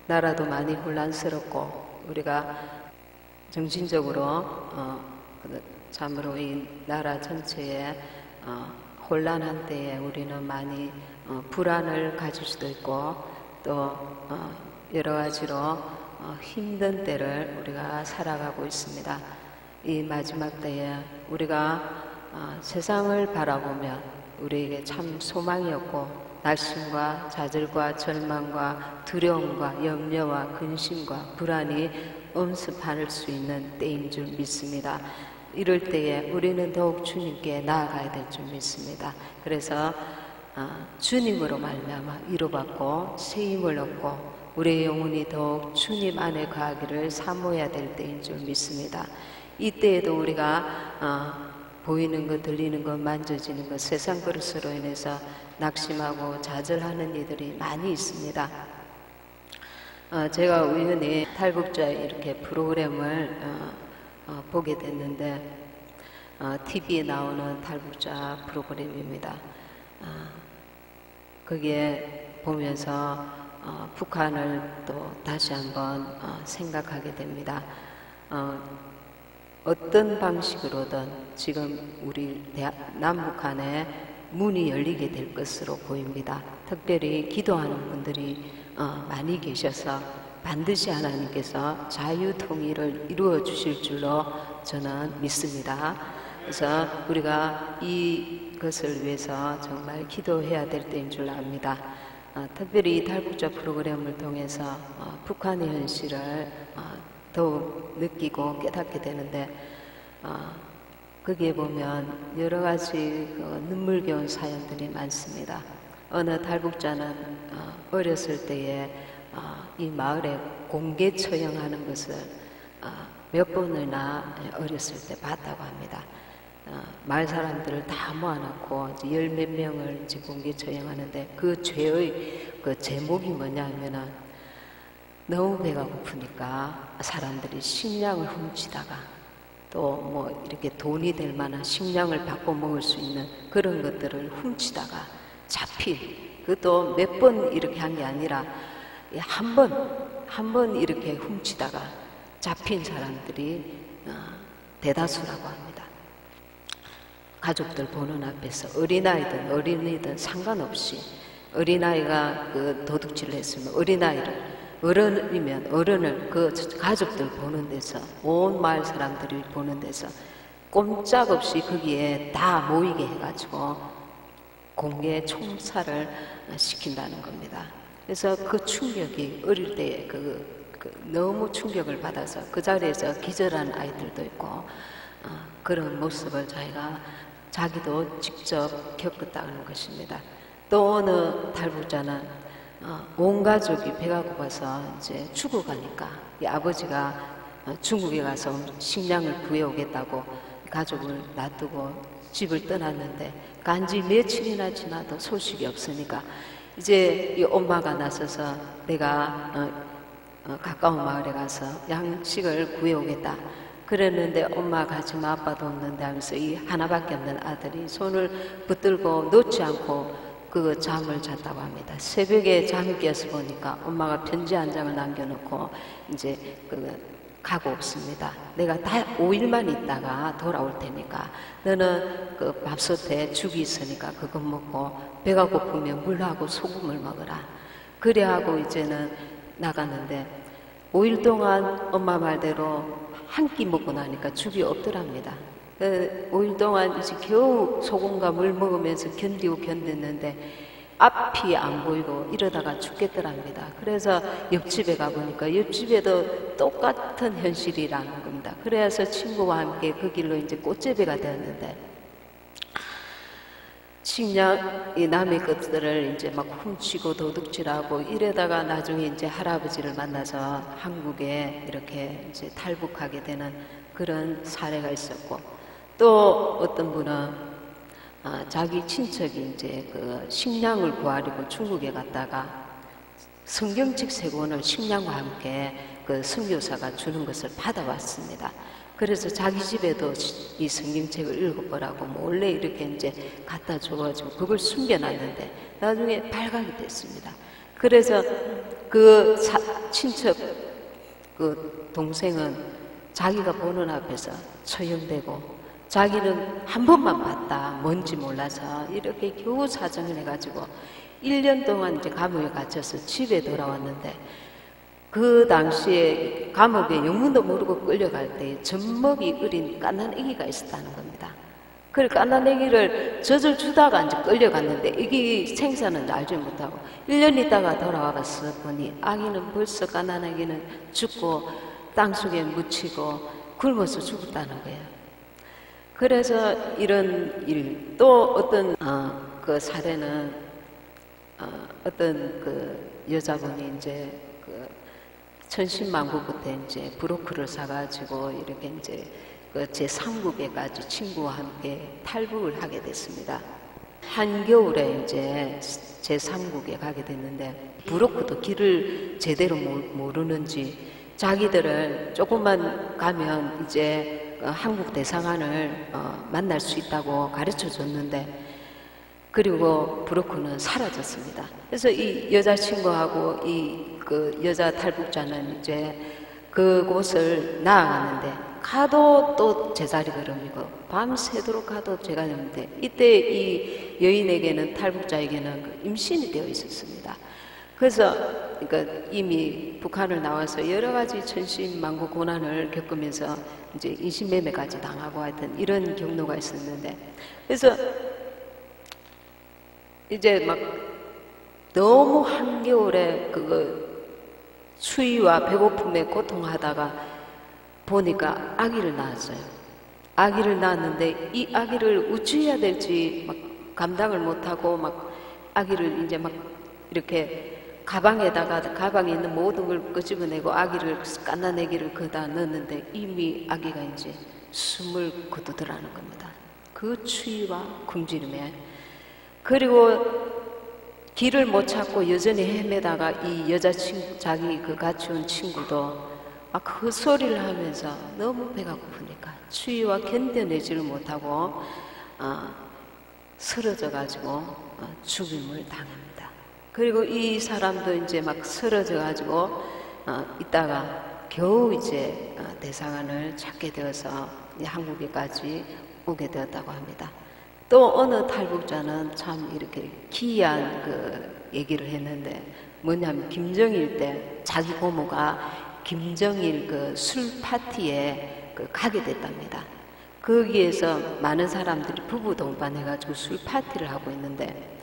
나라도 많이 혼란스럽고 우리가 정신적으로 참으로 이 나라 전체에 혼란한 때에 우리는 많이 불안을 가질 수도 있고 또 여러 가지로 힘든 때를 우리가 살아가고 있습니다. 이 마지막 때에 우리가 세상을 바라보면 우리에게 참 소망이 없고 낙심과 좌절과 절망과 두려움과 염려와 근심과 불안이 엄습할 수 있는 때인 줄 믿습니다. 이럴 때에 우리는 더욱 주님께 나아가야 될 줄 믿습니다. 그래서 주님으로 말미암아 위로받고 새 힘을 얻고 우리의 영혼이 더욱 주님 안에 거하기를 사모해야 될 때인 줄 믿습니다. 이때에도 우리가 보이는 것, 들리는 것, 만져지는 것, 세상 그릇으로 인해서 낙심하고 좌절하는 이들이 많이 있습니다. 제가 우연히 탈북자의 이렇게 프로그램을 보게 됐는데 TV에 나오는 탈북자 프로그램입니다. 거기에 보면서 북한을 또 다시 한번 생각하게 됩니다. 어떤 방식으로든 지금 우리 남북한에 문이 열리게 될 것으로 보입니다. 특별히 기도하는 분들이 많이 계셔서 반드시 하나님께서 자유통일을 이루어 주실 줄로 저는 믿습니다. 그래서 우리가 이것을 위해서 정말 기도해야 될 때인 줄 압니다. 특별히 이 탈북자 프로그램을 통해서 북한의 현실을 더욱 느끼고 깨닫게 되는데 거기에 보면 여러 가지 눈물겨운 사연들이 많습니다. 어느 탈북자는 어렸을 때에 이 마을에 공개 처형하는 것을 몇 번이나 어렸을 때 봤다고 합니다. 마을 사람들을 다 모아놓고 열 몇 명을 공개 처형하는데 그 죄의 그 제목이 뭐냐 하면은 너무 배가 고프니까 사람들이 식량을 훔치다가 또 뭐 이렇게 돈이 될 만한 식량을 바꿔 먹을 수 있는 그런 것들을 훔치다가 잡힌, 그것도 몇 번 이렇게 한 게 아니라 한 번 이렇게 훔치다가 잡힌 사람들이 대다수라고 합니다. 가족들 보는 앞에서 어린아이든 어린이든 상관없이 어린아이가 그 도둑질을 했으면 어린아이를, 어른이면 어른을 그 가족들 보는 데서, 온 마을 사람들이 보는 데서 꼼짝없이 거기에 다 모이게 해가지고 공개 총살을 시킨다는 겁니다. 그래서 그 충격이 어릴 때 너무 충격을 받아서 그 자리에서 기절한 아이들도 있고 그런 모습을 자기도 직접 겪었다는 것입니다. 또 어느 탈북자는 온 가족이 배가 고파서 이제 죽어가니까 이 아버지가 중국에 가서 식량을 구해오겠다고 가족을 놔두고 집을 떠났는데 간지 며칠이나 지나도 소식이 없으니까 이제 이 엄마가 나서서 내가 가까운 마을에 가서 양식을 구해오겠다 그랬는데 엄마 가지마, 아빠도 없는데 하면서 이 하나밖에 없는 아들이 손을 붙들고 놓지 않고 그 잠을 잤다고 합니다. 새벽에 잠이 깨서 보니까 엄마가 편지 한 장을 남겨놓고 이제 가고 없습니다. 내가 다 5일만 있다가 돌아올 테니까 너는 그 밥솥에 죽이 있으니까 그거 먹고 배가 고프면 물하고 소금을 먹어라. 그래 하고 이제는 나갔는데 5일 동안 엄마 말대로 한 끼 먹고 나니까 죽이 없더랍니다. 5일 동안 이제 겨우 소금과 물 먹으면서 견디고 견뎠는데 앞이 안 보이고 이러다가 죽겠더랍니다. 그래서 옆집에 가보니까 옆집에도 똑같은 현실이라는 겁니다. 그래서 친구와 함께 그 길로 이제 꽃제비가 되었는데 식량, 이 남의 것들을 이제 막 훔치고 도둑질하고 이러다가 나중에 이제 할아버지를 만나서 한국에 이렇게 이제 탈북하게 되는 그런 사례가 있었고 또 어떤 분은 자기 친척이 이제 그 식량을 구하려고 중국에 갔다가 성경책 3권을 식량과 함께 그 선교사가 주는 것을 받아왔습니다. 그래서 자기 집에도 이 성경책을 읽어보라고 몰래 이렇게 이제 갖다 줘가지고 그걸 숨겨놨는데 나중에 발각이 됐습니다. 그래서 그 친척 그 동생은 자기가 보는 앞에서 처형되고 자기는 한 번만 봤다 뭔지 몰라서 이렇게 겨우 사정을 해가지고 1년 동안 이제 감옥에 갇혀서 집에 돌아왔는데 그 당시에 감옥에 영문도 모르고 끌려갈 때 젖먹이 어린 갓난 아기가 있었다는 겁니다. 그 갓난 아기를 젖을 주다가 이제 끌려갔는데 아기 생사는 알지 못하고 1년 있다가 돌아와 봤어 보니 아기는 벌써 갓난 아기는 죽고 땅속에 묻히고 굶어서 죽었다는 거예요. 그래서 이런 일, 또 어떤 그 사례는 어떤 그 여자분이 이제 그 천신만고부터 이제 브로커를 사가지고 이렇게 이제 그 제3국에까지 친구와 함께 탈북을 하게 됐습니다. 한겨울에 이제 제3국에 가게 됐는데 브로커도 길을 제대로 모르는지 자기들을 조금만 가면 이제 한국 대사관을 만날 수 있다고 가르쳐 줬는데 그리고 브로커는 사라졌습니다. 그래서 이 여자친구하고 이 그 여자 탈북자는 이제 그곳을 나아가는데 가도 또 제자리 걸음이고 밤새도록 가도 제자리 걸음인데 이때 이 여인에게는 탈북자에게는 임신이 되어 있었습니다. 그래서 그러니까 이미 북한을 나와서 여러 가지 천신만고 고난을 겪으면서 이제 인신매매까지 당하고 하여튼 이런 경로가 있었는데 그래서 이제 막 너무 한겨울에 그 추위와 배고픔에 고통하다가 보니까 아기를 낳았어요. 아기를 낳았는데 이 아기를 어찌해야 될지 막 감당을 못하고 막 아기를 이제 막 이렇게 가방에다가 가방에 있는 모든 걸 끄집어내고 아기를 갓난 아기를 거기다 넣었는데 이미 아기가 이제 숨을 거두더라는 겁니다. 그 추위와 굶주림에 그리고 길을 못 찾고 여전히 헤매다가 이 여자친구 자기 그 같이 온 친구도 막 그 소리를 하면서 너무 배가 고프니까 추위와 견뎌내지를 못하고 쓰러져 가지고 죽임을 당합니다. 그리고 이 사람도 이제 막 쓰러져 가지고 있다가 겨우 이제 대사관을 찾게 되어서 한국에까지 오게 되었다고 합니다. 또 어느 탈북자는 참 이렇게 기이한 그 얘기를 했는데 뭐냐면 김정일 때 자기 고모가 김정일 그 술 파티에 가게 됐답니다. 거기에서 많은 사람들이 부부 동반해가지고 술 파티를 하고 있는데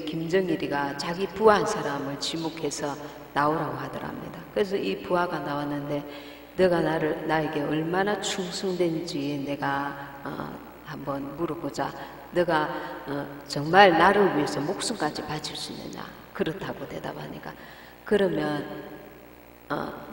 김정일이가 자기 부하 한 사람을 지목해서 나오라고 하더랍니다. 그래서 이 부하가 나왔는데 너가 나에게 얼마나 충성된지 내가 한번 물어보자. 너가 정말 나를 위해서 목숨까지 바칠 수 있느냐? 그렇다고 대답하니까 그러면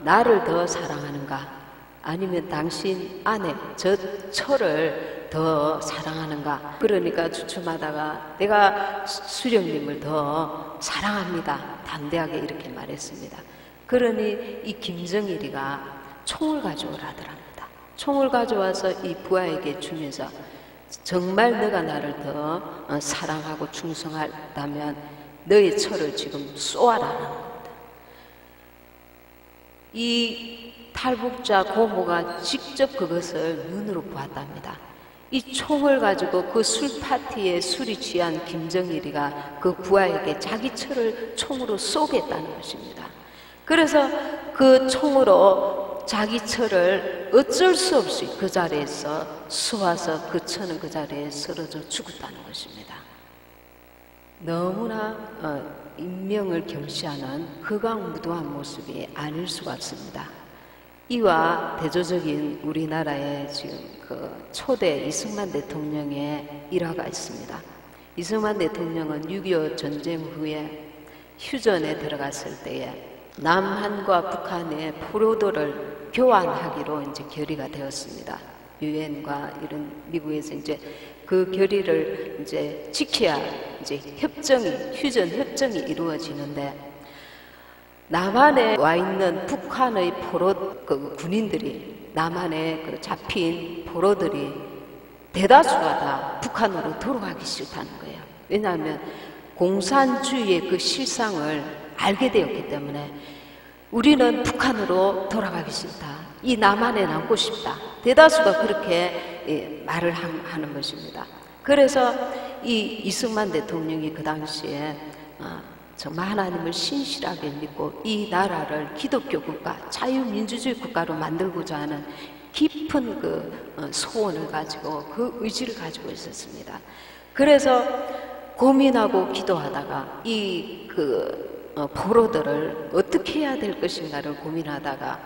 나를 더 사랑하는가? 아니면 당신 아내 저 처를 더 사랑하는가? 그러니까 주춤하다가 내가 수령님을 더 사랑합니다. 담대하게 이렇게 말했습니다. 그러니 이 김정일이가 총을 가져오라더랍니다. 총을 가져와서 이 부하에게 주면서 정말 너가 나를 더 사랑하고 충성하다면 너의 처를 지금 쏘아라라는 겁니다. 이 탈북자 고모가 직접 그것을 눈으로 보았답니다. 이 총을 가지고 그 술 파티에 술이 취한 김정일이가 그 부하에게 자기 처를 총으로 쏘겠다는 것입니다. 그래서 그 총으로 자기 처를 어쩔 수 없이 그 자리에서 쏘아서 그 처는 그 자리에 쓰러져 죽었다는 것입니다. 너무나 인명을 경시하는 극악무도한 모습이 아닐 수가 없습니다. 이와 대조적인 우리나라의 지금 그 초대 이승만 대통령의 일화가 있습니다. 이승만 대통령은 6.25 전쟁 후에 휴전에 들어갔을 때에 남한과 북한의 포로도를 교환하기로 이제 결의가 되었습니다. 유엔과 이런 미국에서 이제 그 결의를 이제 지켜야 이제 휴전 협정이 이루어지는데 남한에 와 있는 북한의 그 군인들이 남한에 그 잡힌 포로들이 대다수가 다 북한으로 돌아가기 싫다는 거예요. 왜냐하면 공산주의의 그 실상을 알게 되었기 때문에 우리는 북한으로 돌아가기 싫다. 이 남한에 남고 싶다. 대다수가 그렇게 말을 하는 것입니다. 그래서 이 이승만 대통령이 그 당시에 정말 하나님을 신실하게 믿고 이 나라를 기독교 국가, 자유민주주의 국가로 만들고자 하는 깊은 그 소원을 가지고 그 의지를 가지고 있었습니다. 그래서 고민하고 기도하다가 이 포로들을 어떻게 해야 될 것인가를 고민하다가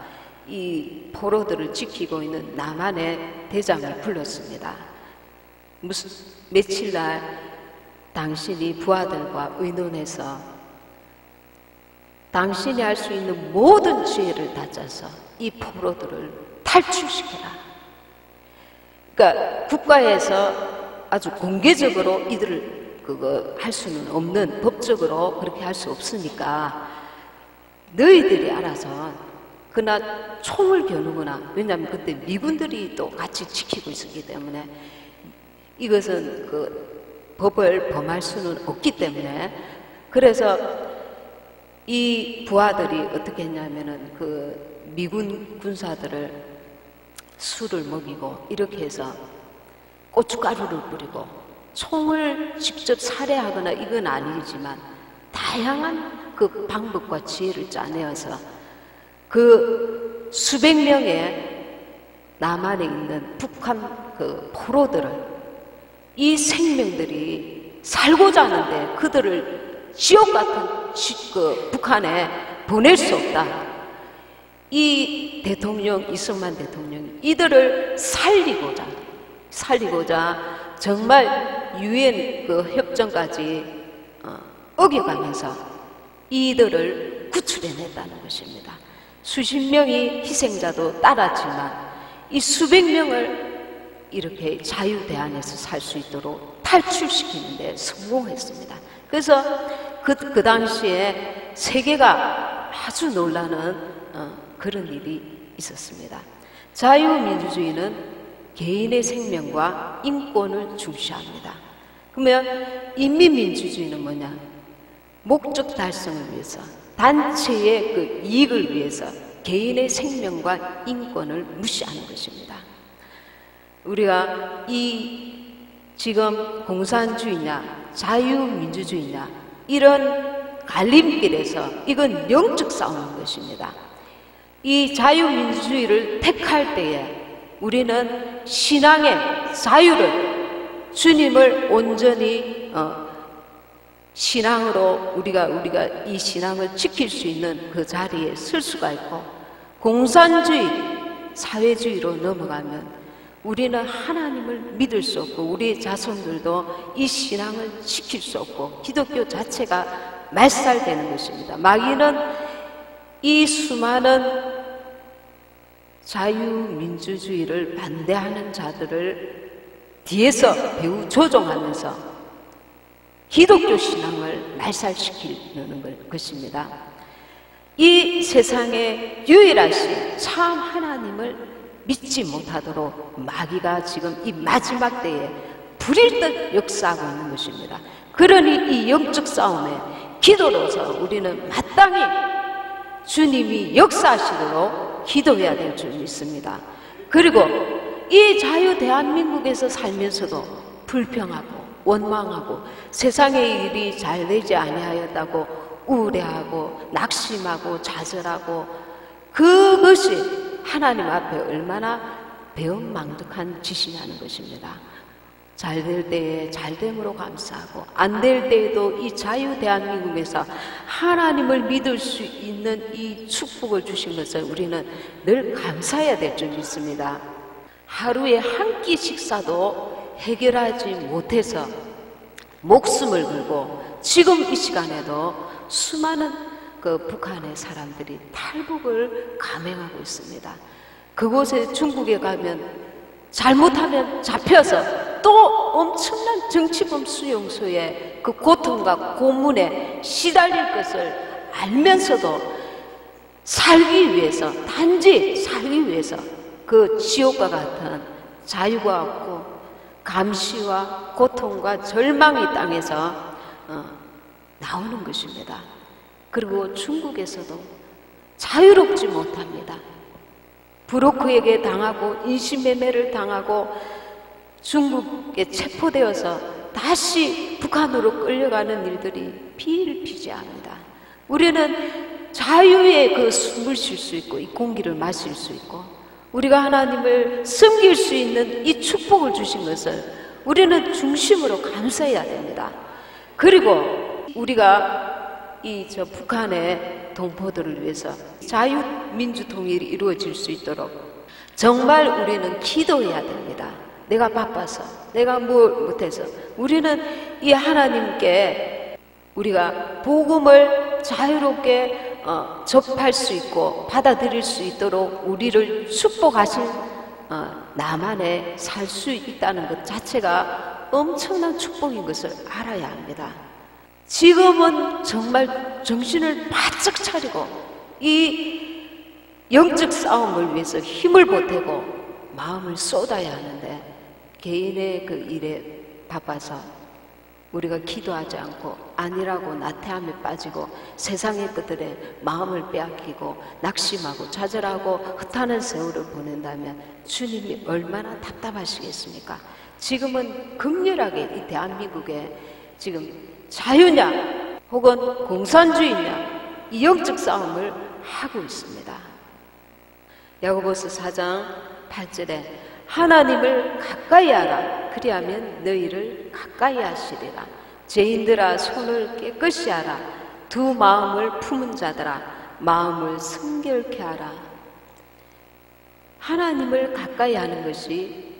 이 포로들을 지키고 있는 남한의 대장을 불렀습니다. 며칠 날 당신이 부하들과 의논해서 당신이 할 수 있는 모든 지혜를 다짜서 이 포로들을 탈출시켜라. 그러니까 국가에서 아주 공개적으로 이들을 그거 할 수는 없는, 법적으로 그렇게 할 수 없으니까 너희들이 알아서 그나 총을 겨누거나, 왜냐하면 그때 미군들이 또 같이 지키고 있었기 때문에 이것은 그 법을 범할 수는 없기 때문에, 그래서 이 부하들이 어떻게 했냐면은 그 미군 군사들을 술을 먹이고 이렇게 해서 고춧가루를 뿌리고 총을 직접 살해하거나 이건 아니지만 다양한 그 방법과 지혜를 짜내어서 그 수백 명의 남한에 있는 북한 그 포로들을, 이 생명들이 살고자 하는데 그들을 지옥 같은 그 북한에 보낼 수 없다. 이 대통령, 이승만 대통령이 이들을 살리고자 정말 유엔 그 협정까지 어겨가면서 이들을 구출해냈다는 것입니다. 수십 명의 희생자도 따랐지만 이 수백 명을 이렇게 자유대한에서 살 수 있도록 탈출시키는 데 성공했습니다. 그래서 그 당시에 세계가 아주 놀라는 그런 일이 있었습니다. 자유민주주의는 개인의 생명과 인권을 중시합니다. 그러면 인민민주주의는 뭐냐? 목적 달성을 위해서, 단체의 그 이익을 위해서 개인의 생명과 인권을 무시하는 것입니다. 우리가 이 지금 공산주의냐 자유민주주의냐 이런 갈림길에서 이건 영적 싸움인 것입니다. 이 자유민주주의를 택할 때에 우리는 신앙의 자유를, 주님을 온전히 신앙으로 우리가 이 신앙을 지킬 수 있는 그 자리에 설 수가 있고, 공산주의, 사회주의로 넘어가면 우리는 하나님을 믿을 수 없고 우리 자손들도 이 신앙을 지킬 수 없고 기독교 자체가 말살되는 것입니다. 마귀는 이 수많은 자유민주주의를 반대하는 자들을 뒤에서 배후 조종하면서 기독교 신앙을 말살시키는 것입니다. 이 세상에 유일하신 참 하나님을 믿지 못하도록 마귀가 지금 이 마지막 때에 불일 듯 역사하고 있는 것입니다. 그러니 이 영적 싸움에 기도로서 우리는 마땅히 주님이 역사하시도록 기도해야 될 줄 믿습니다. 그리고 이 자유 대한민국에서 살면서도 불평하고 원망하고 세상의 일이 잘 되지 아니하였다고 우울해하고 낙심하고 좌절하고, 그것이 하나님 앞에 얼마나 배은망덕한 짓이냐는 것입니다. 잘 될 때에 잘됨으로 감사하고 안 될 때에도 이 자유 대한민국에서 하나님을 믿을 수 있는 이 축복을 주신 것을 우리는 늘 감사해야 될 줄 믿습니다. 하루에 한 끼 식사도 해결하지 못해서 목숨을 걸고 지금 이 시간에도 수많은 그 북한의 사람들이 탈북을 감행하고 있습니다. 그곳에 중국에 가면 잘못하면 잡혀서 또 엄청난 정치범 수용소에 그 고통과 고문에 시달릴 것을 알면서도 살기 위해서, 단지 살기 위해서 그 지옥과 같은 자유가 없고 감시와 고통과 절망의 땅에서 나오는 것입니다. 그리고 중국에서도 자유롭지 못합니다. 브로커에게 당하고 인신매매를 당하고 중국에 체포되어서 다시 북한으로 끌려가는 일들이 비일비재합니다. 우리는 자유의 그 숨을 쉴 수 있고 이 공기를 마실 수 있고 우리가 하나님을 섬길 수 있는 이 축복을 주신 것을 우리는 중심으로 감사해야 됩니다. 그리고 우리가 이 북한의 동포들을 위해서 자유민주 통일이 이루어질 수 있도록 정말 우리는 기도해야 됩니다. 내가 바빠서, 내가 뭘 못해서 우리는 이 하나님께 우리가 복음을 자유롭게 접할 수 있고 받아들일 수 있도록 우리를 축복하실 나만의 살 수 있다는 것 자체가 엄청난 축복인 것을 알아야 합니다. 지금은 정말 정신을 바짝 차리고 이 영적 싸움을 위해서 힘을 보태고 마음을 쏟아야 하는데 개인의 그 일에 바빠서 우리가 기도하지 않고 아니라고 나태함에 빠지고 세상의 것들에 마음을 빼앗기고 낙심하고 좌절하고 흩하는 세월을 보낸다면 주님이 얼마나 답답하시겠습니까? 지금은 극렬하게 이 대한민국에 지금 자유냐 혹은 공산주의냐 이 영적 싸움을 하고 있습니다. 야고보서 4장 8절에 하나님을 가까이 하라 그리하면 너희를 가까이 하시리라. 죄인들아 손을 깨끗이 하라. 두 마음을 품은 자들아 마음을 성결케 하라. 하나님을 가까이 하는 것이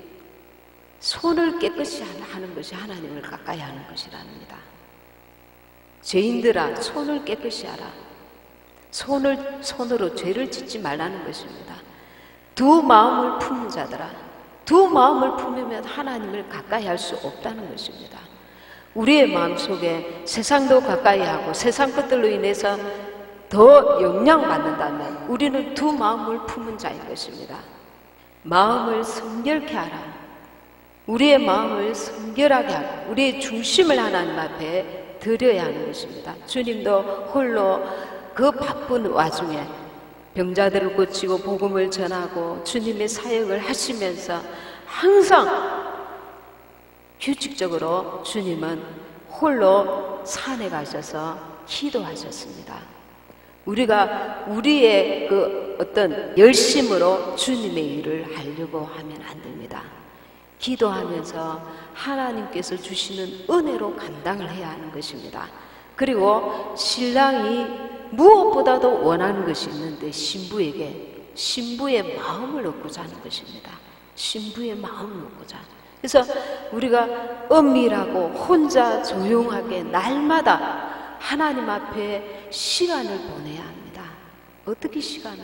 손을 깨끗이 하는 것이 하나님을 가까이 하는 것이랍니다. 죄인들아 손을 깨끗이 하라. 손으로 죄를 짓지 말라는 것입니다. 두 마음을 품은 자들아 두 마음을 품으면 하나님을 가까이 할 수 없다는 것입니다. 우리의 마음속에 세상도 가까이 하고 세상 것들로 인해서 더 영향받는다면 우리는 두 마음을 품은 자인 것입니다. 마음을 성결케 하라. 우리의 마음을 성결하게 하고 우리의 중심을 하나님 앞에 드려야 하는 것입니다. 주님도 홀로 그 바쁜 와중에 병자들을 고치고 복음을 전하고 주님의 사역을 하시면서 항상 규칙적으로 주님은 홀로 산에 가셔서 기도하셨습니다. 우리가 우리의 그 어떤 열심으로 주님의 일을 하려고 하면 안 됩니다. 기도하면서 하나님께서 주시는 은혜로 감당을 해야 하는 것입니다. 그리고 신랑이 무엇보다도 원하는 것이 있는데 신부의 마음을 얻고자 하는 것입니다. 신부의 마음을 얻고자. 그래서 우리가 은밀하고 혼자 조용하게 날마다 하나님 앞에 시간을 보내야 합니다. 어떻게 시간을?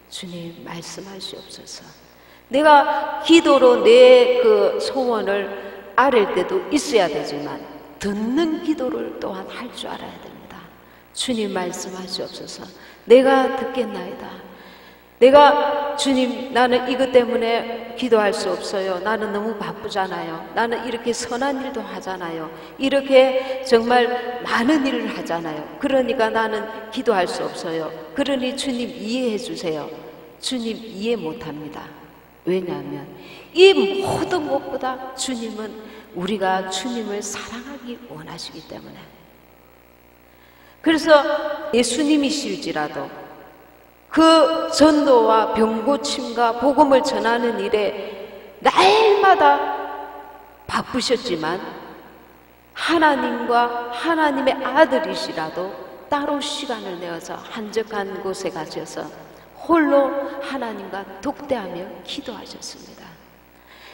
주님 말씀하시옵소서. 내가 기도로 내 그 소원을 아랠 때도 있어야 되지만 듣는 기도를 또한 할 줄 알아야 됩니다. 주님 말씀하시옵소서. 내가 듣겠나이다. 내가 주님 나는 이것 때문에 기도할 수 없어요. 나는 너무 바쁘잖아요. 나는 이렇게 선한 일도 하잖아요. 이렇게 정말 많은 일을 하잖아요. 그러니까 나는 기도할 수 없어요. 그러니 주님 이해해 주세요. 주님 이해 못합니다. 왜냐하면 이 모든 것보다 주님은 우리가 주님을 사랑하기 원하시기 때문에. 그래서 예수님이실지라도 그 전도와 병고침과 복음을 전하는 일에 날마다 바쁘셨지만 하나님과 하나님의 아들이시라도 따로 시간을 내어서 한적한 곳에 가셔서 홀로 하나님과 독대하며 기도하셨습니다.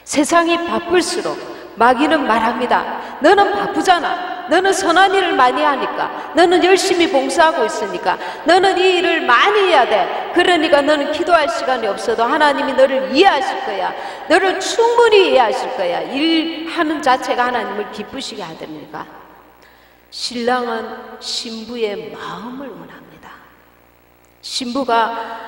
세상이 바쁠수록 마귀는 말합니다. 너는 바쁘잖아. 너는 선한 일을 많이 하니까. 너는 열심히 봉사하고 있으니까. 너는 이 일을 많이 해야 돼. 그러니까 너는 기도할 시간이 없어도 하나님이 너를 이해하실 거야. 너를 충분히 이해하실 거야. 일하는 자체가 하나님을 기쁘시게 하십니까? 신랑은 신부의 마음을 원합니다. 신부가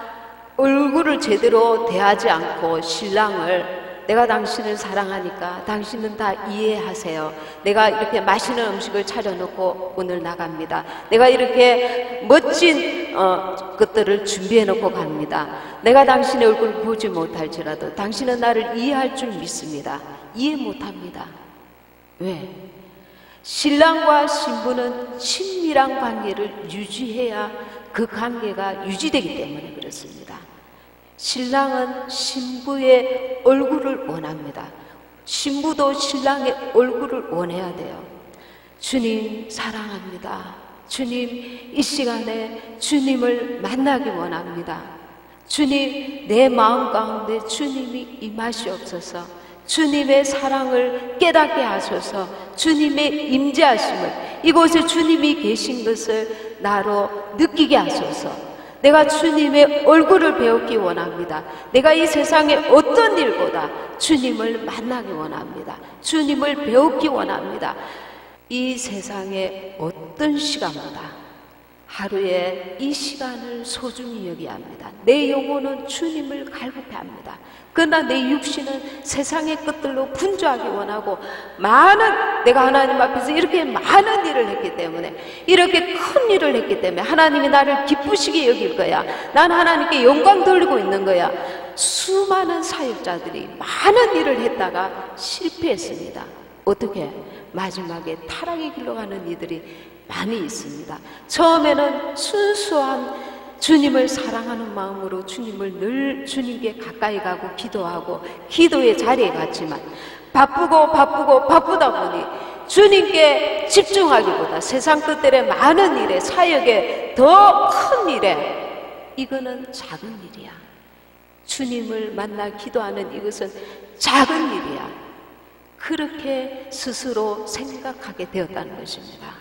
얼굴을 제대로 대하지 않고 신랑을 내가 당신을 사랑하니까 당신은 다 이해하세요. 내가 이렇게 맛있는 음식을 차려놓고 오늘 나갑니다. 내가 이렇게 멋진 것들을 준비해놓고 갑니다. 내가 당신의 얼굴을 보지 못할지라도 당신은 나를 이해할 줄 믿습니다. 이해 못합니다. 왜? 신랑과 신부는 친밀한 관계를 유지해야 그 관계가 유지되기 때문에 그렇습니다. 신랑은 신부의 얼굴을 원합니다. 신부도 신랑의 얼굴을 원해야 돼요. 주님 사랑합니다. 주님 이 시간에 주님을 만나기 원합니다. 주님 내 마음 가운데 주님이 임하시옵소서. 주님의 사랑을 깨닫게 하소서. 주님의 임재하심을, 이곳에 주님이 계신 것을 나로 느끼게 하소서. 내가 주님의 얼굴을 배우기 원합니다. 내가 이 세상의 어떤 일보다 주님을 만나기 원합니다. 주님을 배우기 원합니다. 이 세상의 어떤 시간보다 하루에 이 시간을 소중히 여겨야 합니다. 내 영혼은 주님을 갈급해 합니다. 그러나 내 육신은 세상의 것들로 분주하기 원하고, 내가 하나님 앞에서 이렇게 많은 일을 했기 때문에, 이렇게 큰 일을 했기 때문에 하나님이 나를 기쁘시게 여길 거야. 난 하나님께 영광 돌리고 있는 거야. 수많은 사역자들이 많은 일을 했다가 실패했습니다. 어떻게? 마지막에 타락의 길로 가는 이들이 많이 있습니다. 처음에는 순수한 주님을 사랑하는 마음으로 주님을 늘 주님께 가까이 가고 기도하고 기도의 자리에 갔지만 바쁘다 보니 주님께 집중하기보다 세상 것들의 많은 일에, 사역에, 더 큰 일에, 이거는 작은 일이야. 주님을 만나 기도하는 이것은 작은 일이야. 그렇게 스스로 생각하게 되었다는 것입니다.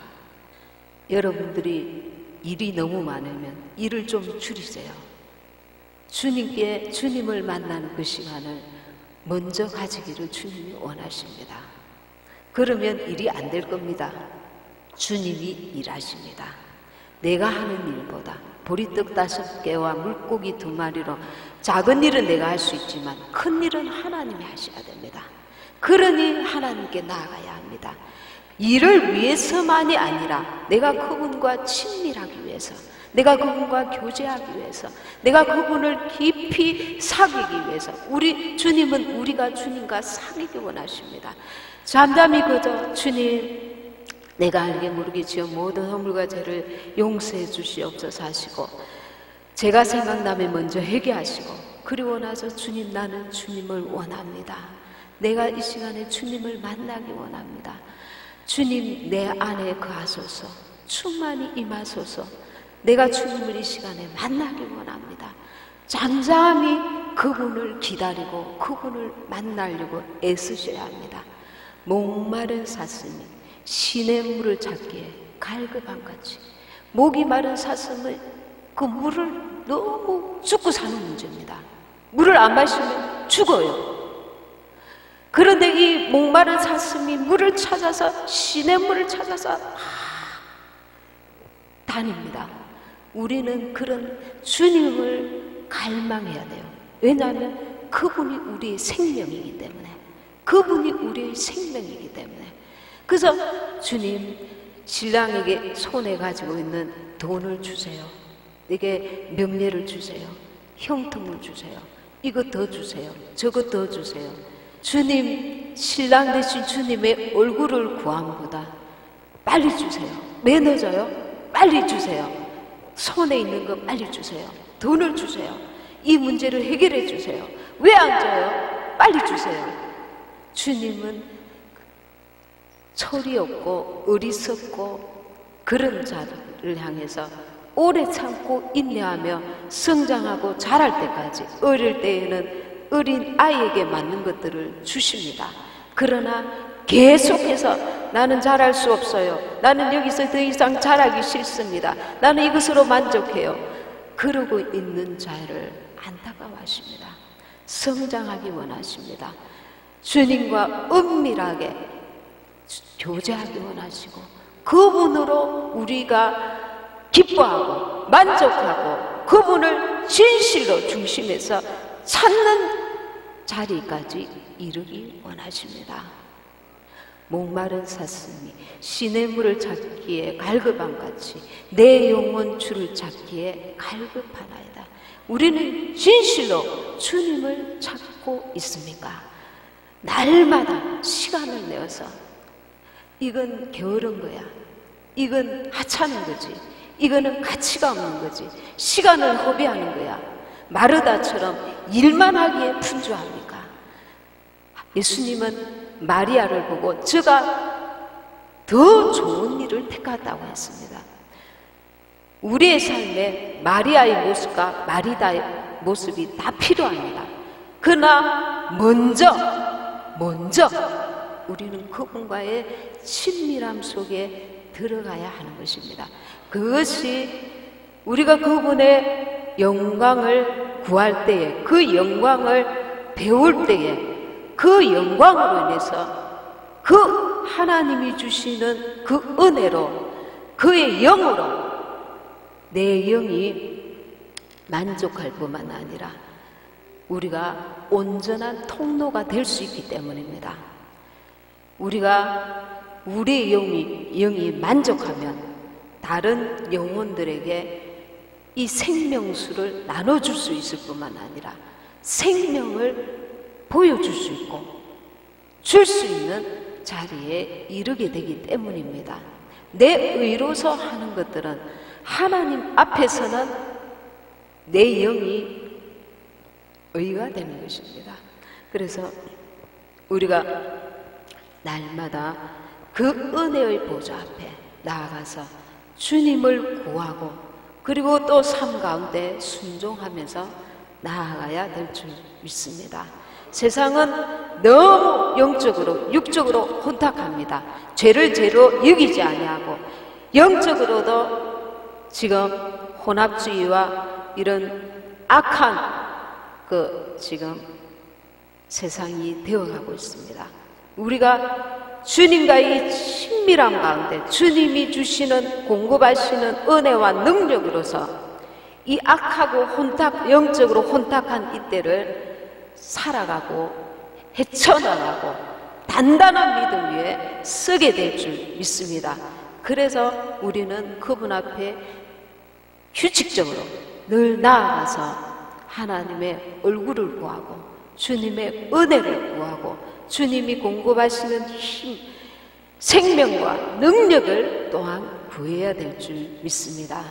여러분들이 일이 너무 많으면 일을 좀 줄이세요. 주님을 만나는 그 시간을 먼저 가지기를 주님이 원하십니다. 그러면 일이 안 될 겁니다. 주님이 일하십니다. 내가 하는 일보다 보리떡 5개와 물고기 2마리로 작은 일은 내가 할 수 있지만 큰 일은 하나님이 하셔야 됩니다. 그러니 하나님께 나아가야 합니다. 일을 위해서만이 아니라 내가 그분과 친밀하기 위해서, 내가 그분과 교제하기 위해서, 내가 그분을 깊이 사귀기 위해서, 주님은 우리가 주님과 사귀기 원하십니다. 잠잠히 그저 주님, 내가 알게 모르게 지어 모든 허물과 죄를 용서해 주시옵소서 하시고, 제가 생각나면 먼저 회개하시고, 그리고 나서 주님, 나는 주님을 원합니다. 내가 이 시간에 주님을 만나기 원합니다. 주님 내 안에 거하소서. 충만히 임하소서. 내가 주님을 이 시간에 만나기 원합니다. 잠잠히 그분을 기다리고 그분을 만나려고 애쓰셔야 합니다. 목마른 사슴이 시냇물을 찾기에 갈급한 같이, 목이 마른 사슴은 그 물을 너무 죽고 사는 문제입니다. 물을 안 마시면 죽어요. 그런데 이 목마른 사슴이 물을 찾아서, 시냇물을 찾아서 다닙니다. 우리는 그런 주님을 갈망해야 돼요. 왜냐하면 그분이 우리의 생명이기 때문에, 그분이 우리의 생명이기 때문에. 그래서 주님, 신랑에게 손에 가지고 있는 돈을 주세요. 내게 명예를 주세요. 형통을 주세요. 이것 더 주세요. 저것 더 주세요. 주님, 신랑 되신 주님의 얼굴을 구함보다 빨리 주세요. 왜 늦어요? 빨리 주세요. 손에 있는 거 빨리 주세요. 돈을 주세요. 이 문제를 해결해 주세요. 왜 안 줘요? 빨리 주세요. 주님은 철이 없고 어리석고 그런 자를 향해서 오래 참고 인내하며 성장하고 자랄 때까지, 어릴 때에는 어린 아이에게 맞는 것들을 주십니다. 그러나 계속해서 나는 자랄 수 없어요. 나는 여기서 더 이상 자라기 싫습니다. 나는 이것으로 만족해요. 그러고 있는 자를 안타까워하십니다. 성장하기 원하십니다. 주님과 은밀하게 교제하기 원하시고, 그분으로 우리가 기뻐하고 만족하고 그분을 진실로 중심에서 찾는 자리까지 이르기 원하십니다. 목마른 사슴이 시냇물을 찾기에 갈급함같이 내 영혼 주를 찾기에 갈급하나이다. 우리는 진실로 주님을 찾고 있습니까? 날마다 시간을 내어서 이건 게으른 거야, 이건 하찮은 거지, 이거는 가치가 없는 거지, 시간을 허비하는 거야, 마르다처럼 일만 하기에 분주합니까? 예수님은 마리아를 보고 저가 더 좋은 일을 택했다고 했습니다. 우리의 삶에 마리아의 모습과 마리다의 모습이 다 필요합니다. 그러나 먼저 우리는 그분과의 친밀함 속에 들어가야 하는 것입니다. 그것이 우리가 그분의 영광을 구할 때에, 그 영광을 배울 때에, 그 영광으로 인해서 그 하나님이 주시는 그 은혜로, 그의 영으로 내 영이 만족할 뿐만 아니라 우리가 온전한 통로가 될 수 있기 때문입니다. 우리가 우리의 영이 만족하면 다른 영혼들에게 이 생명수를 나눠줄 수 있을 뿐만 아니라 생명을 보여줄 수 있고 줄 수 있는 자리에 이르게 되기 때문입니다. 내 의로서 하는 것들은 하나님 앞에서는 내 영이 의가 되는 것입니다. 그래서 우리가 날마다 그 은혜의 보좌 앞에 나아가서 주님을 구하고 그리고 또 삶 가운데 순종하면서 나아가야 될 줄 믿습니다. 세상은 너무 영적으로 육적으로 혼탁합니다. 죄를 죄로 여기지 아니하고 영적으로도 지금 혼합주의와 이런 악한 지금 세상이 되어가고 있습니다. 우리가 주님과의 친밀함 가운데 주님이 주시는 공급하시는 은혜와 능력으로서 이 악하고 영적으로 혼탁한 이때를 살아가고 헤쳐나가고 단단한 믿음 위에 서게 될 줄 믿습니다. 그래서 우리는 그분 앞에 규칙적으로 늘 나아가서 하나님의 얼굴을 구하고 주님의 은혜를 구하고 주님이 공급하시는 힘, 생명과 능력을 또한 구해야 될 줄 믿습니다.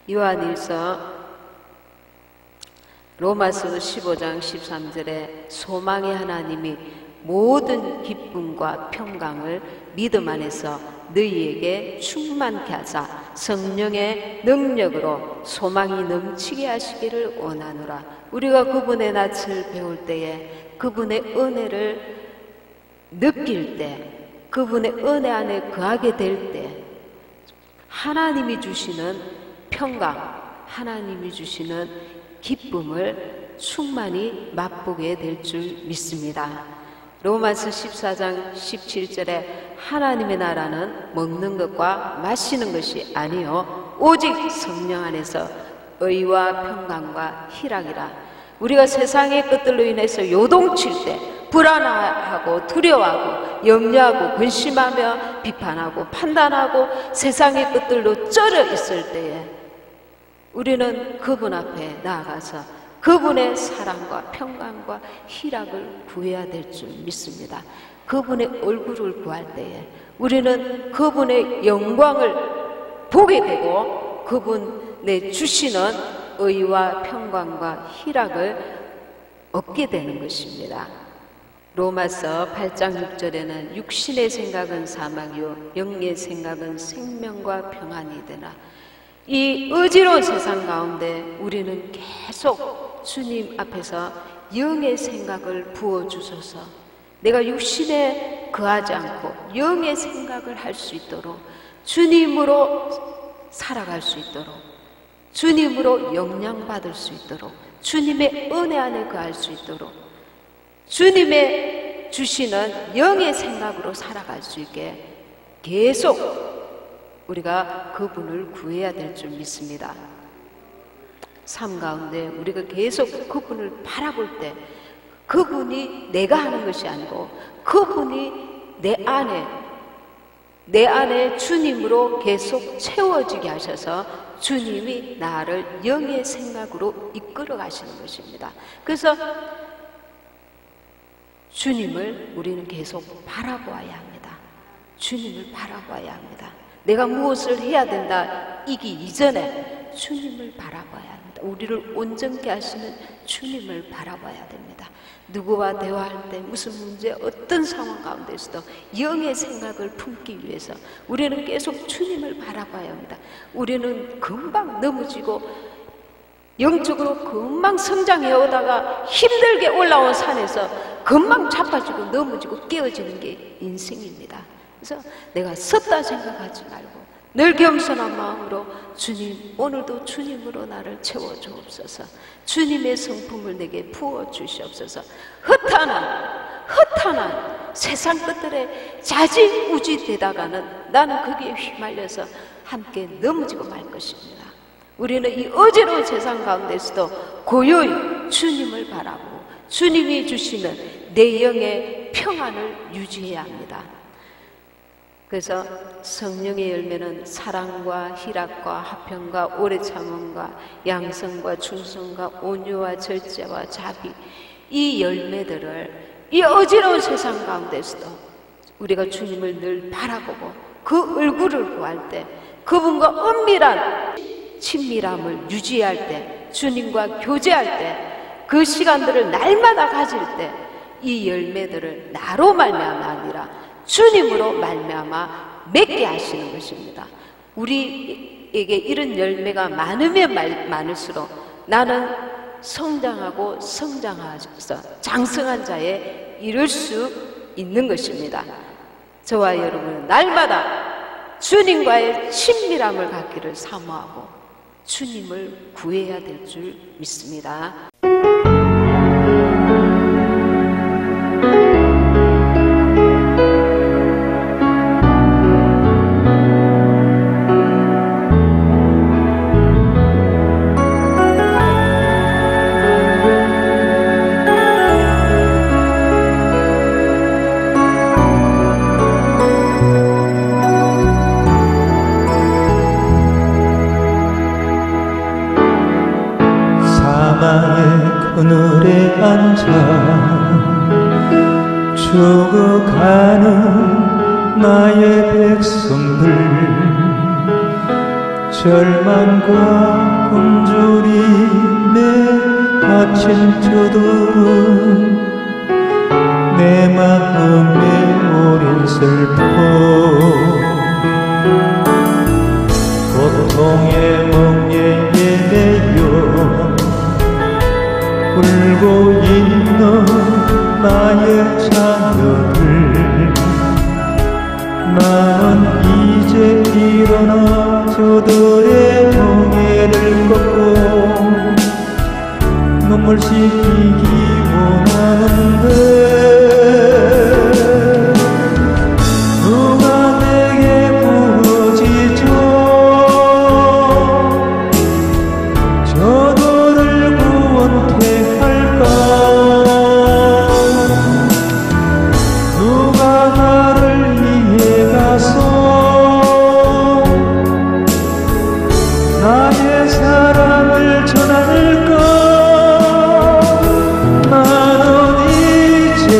요한일서 로마서 15장 13절에 소망의 하나님이 모든 기쁨과 평강을 믿음 안에서 너희에게 충만케 하사 성령의 능력으로 소망이 넘치게 하시기를 원하노라. 우리가 그분의 낯을 배울 때에 그분의 은혜를 느낄 때 그분의 은혜 안에 거하게 될 때 하나님이 주시는 평강, 하나님이 주시는 기쁨을 충만히 맛보게 될 줄 믿습니다. 로마서 14장 17절에 하나님의 나라는 먹는 것과 마시는 것이 아니요 오직 성령 안에서 의와 평강과 희락이라. 우리가 세상의 것들로 인해서 요동칠 때 불안하고 두려워하고 염려하고 근심하며 비판하고 판단하고 세상의 것들로 쩔어 있을 때에 우리는 그분 앞에 나아가서 그분의 사랑과 평강과 희락을 구해야 될 줄 믿습니다. 그분의 얼굴을 구할 때에 우리는 그분의 영광을 보게 되고 그분의 주시는 의와 평강과 희락을 얻게 되는 것입니다. 로마서 8장 6절에는 육신의 생각은 사망이요 영의 생각은 생명과 평안이 되나. 이 의지로운 세상 가운데 우리는 계속 주님 앞에서 영의 생각을 부어주소서. 내가 육신에 거하지 않고 영의 생각을 할 수 있도록 주님으로 살아갈 수 있도록 주님으로 영향받을 수 있도록 주님의 은혜 안에 거할 수 있도록 주님의 주시는 영의 생각으로 살아갈 수 있게 계속 우리가 그분을 구해야 될 줄 믿습니다. 삶 가운데 우리가 계속 그분을 바라볼 때 그분이 내가 하는 것이 아니고 그분이 내 안에 주님으로 계속 채워지게 하셔서 주님이 나를 영의 생각으로 이끌어 가시는 것입니다. 그래서 주님을 우리는 계속 바라보아야 합니다. 주님을 바라봐야 합니다. 내가 무엇을 해야 된다 이기 이전에 주님을 바라봐야 합니다. 우리를 온전케 하시는 주님을 바라봐야 됩니다. 누구와 대화할 때 무슨 문제 어떤 상황 가운데서도 영의 생각을 품기 위해서 우리는 계속 주님을 바라봐야 합니다. 우리는 금방 넘어지고 영적으로 금방 성장해 오다가 힘들게 올라온 산에서 금방 자빠지고 넘어지고 깨어지는 게 인생입니다. 그래서 내가 섰다 생각하지 말고 늘 겸손한 마음으로 주님, 오늘도 주님으로 나를 채워주옵소서. 주님의 성품을 내게 부어주시옵소서. 흩어난 세상 것들에 자지우지 되다가는 나는 거기에 휘말려서 함께 넘어지고 말 것입니다. 우리는 이 어지러운 세상 가운데서도 고요히 주님을 바라보고 주님이 주시는 내 영의 평안을 유지해야 합니다. 그래서 성령의 열매는 사랑과 희락과 화평과 오래 참음과 양성과 충성과 온유와 절제와 자비, 이 열매들을 이 어지러운 세상 가운데서도 우리가 주님을 늘 바라보고 그 얼굴을 구할 때 그분과 은밀한 친밀함을 유지할 때 주님과 교제할 때 그 시간들을 날마다 가질 때 이 열매들을 나로 말미암아 아니라 주님으로 말미암아 맺게 하시는 것입니다. 우리에게 이런 열매가 많으면 많을수록 나는 성장하고 성장하셔서 장성한 자에 이를 수 있는 것입니다. 저와 여러분은 날마다 주님과의 친밀함을 갖기를 사모하고 주님을 구해야 될 줄 믿습니다. 그늘에 앉아 죽어가는 나의 백성들 절망과 굶주림에 갇힌 저들은 내 마음에 오랜 슬픔 고통의 멍에에 매여 울고 있는 나의 자녀들 나는 이제 일어나 저들의 멍에를 꺾고 눈물 씻기기 원하는데 누가 내게 부르짖어 저들을 구원케 할까 누가 나를 위해 가서 나의 사랑을 전할까 나는 이제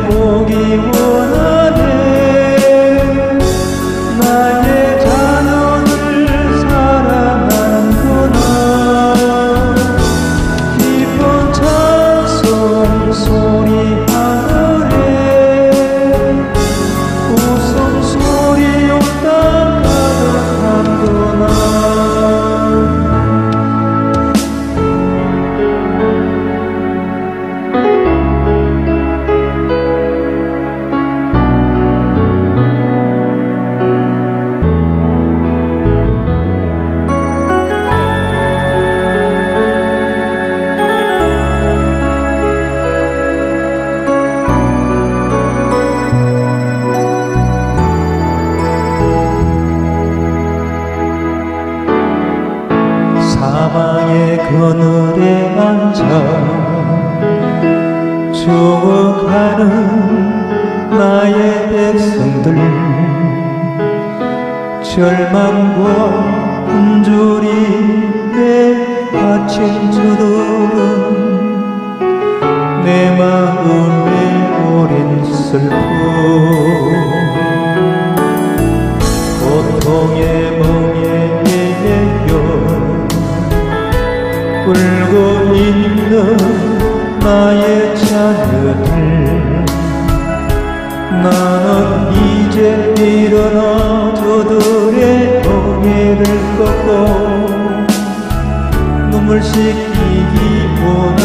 보기 원하네 나의 자녀를 사랑하는구나 기쁜 찬송 소리 하늘에 웃음소리 온 땅 가득한구나 사망의 그늘에 앉아 죽어가는 나의 백성들 절망과 굶주림에 갇힌 저들은 내 마음에 오랜 슬픔 고통의 멍에 매여 울고 있는 나의 자녀들 나는 이제 일어나 저들의 멍에를 꺾고 눈물 씻기기 원해